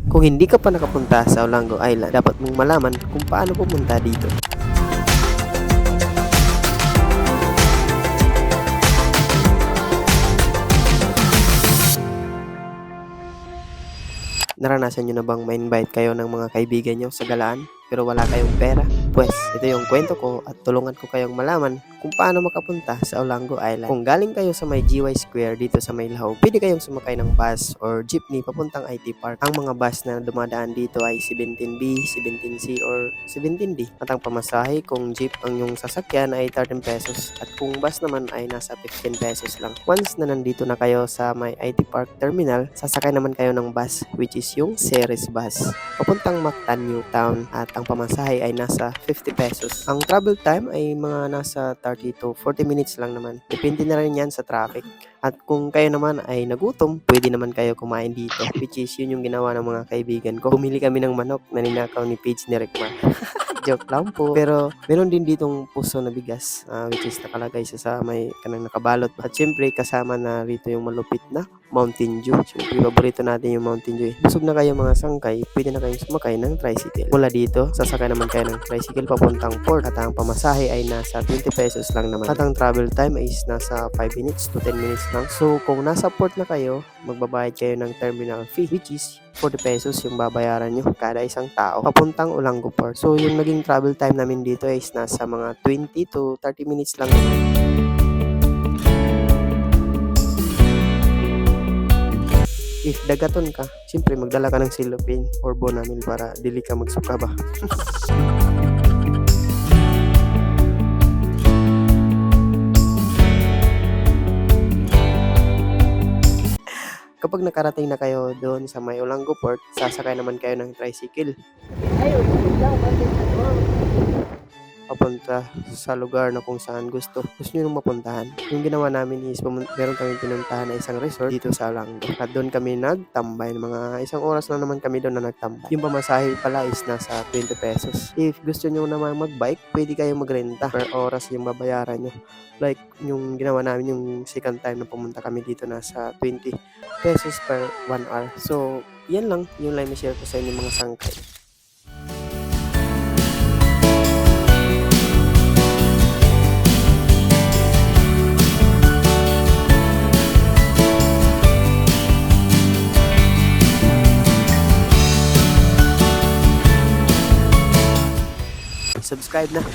Kung hindi ka pa nakapunta sa Olango Island, dapat mong malaman kung paano pumunta dito. Naranasan nyo na bang ma-invite kayo ng mga kaibigan nyo sa galaan pero wala kayong pera? Pues, ito yung kwento ko at tulungan ko kayong malaman kung paano makapunta sa Olango Island. Kung galing kayo sa may GY Square dito sa may Lahog, pwede kayong sumakay ng bus or jeepney papuntang IT Park. Ang mga bus na dumadaan dito ay 17B, 17C or 17D. At ang pamasahe kung jeep ang yung sasakyan ay 13 pesos at kung bus naman ay nasa 15 pesos lang. Once na nandito na kayo sa may IT Park Terminal, sasakay naman kayo ng bus which is yung Ceres bus papuntang Mactan, New Town at ang pamasahe ay nasa 50 pesos. Ang travel time ay mga nasa 30 to 40 minutes lang naman. Depende na rin yan sa traffic. At kung kayo naman ay nagutom, pwede naman kayo kumain dito which is yun yung ginawa ng mga kaibigan ko. Bumili kami ng manok na ninakaw ni Paige ni Rickmar. Joke lang po. Pero meron din ditong puso na bigas which is nakalagay sa may kanang nakabalot. At syempre kasama na rito yung malupit na Mountain Dew. Syempre paborito natin yung Mountain Dew. Busog na kayo mga sangkay, pwede na kayong sumakay ng tricycle. Mula dito, sasakay naman kayo ng tricycle papuntang port at ang pamasahe ay nasa 20 pesos lang naman. At ang travel time is nasa 5 minutes to 10 minutes lang. So kung nasa port na kayo, magbabayad kayo ng terminal fee which is 40 pesos yung babayaran nyo kada isang tao papuntang Olango Port. So yung naging travel time namin dito is nasa mga 20 to 30 minutes lang naman. If dagaton ka, siyempre magdala ka ng silopin or bonamil para dili ka magsuka ba. Kapag nakarating na kayo doon sa may Olango Port, sasakay naman kayo ng tricycle papunta sa lugar na kung saan gusto nyo nung mapuntahan. Yung ginawa namin is meron kami pinuntahan na isang resort dito sa Olango at doon kami nagtambay. Mga isang oras na naman kami doon na nagtambay. Yung pamasahe pala is nasa 20 pesos. If gusto nyo naman magbike, pwede kayo magrenta per oras yung babayaran nyo. Like yung ginawa namin yung second time na pumunta kami dito nasa 20 pesos per 1 hour. So yan lang yung line na share ko sa inyo mga sangkay. Subscribe na.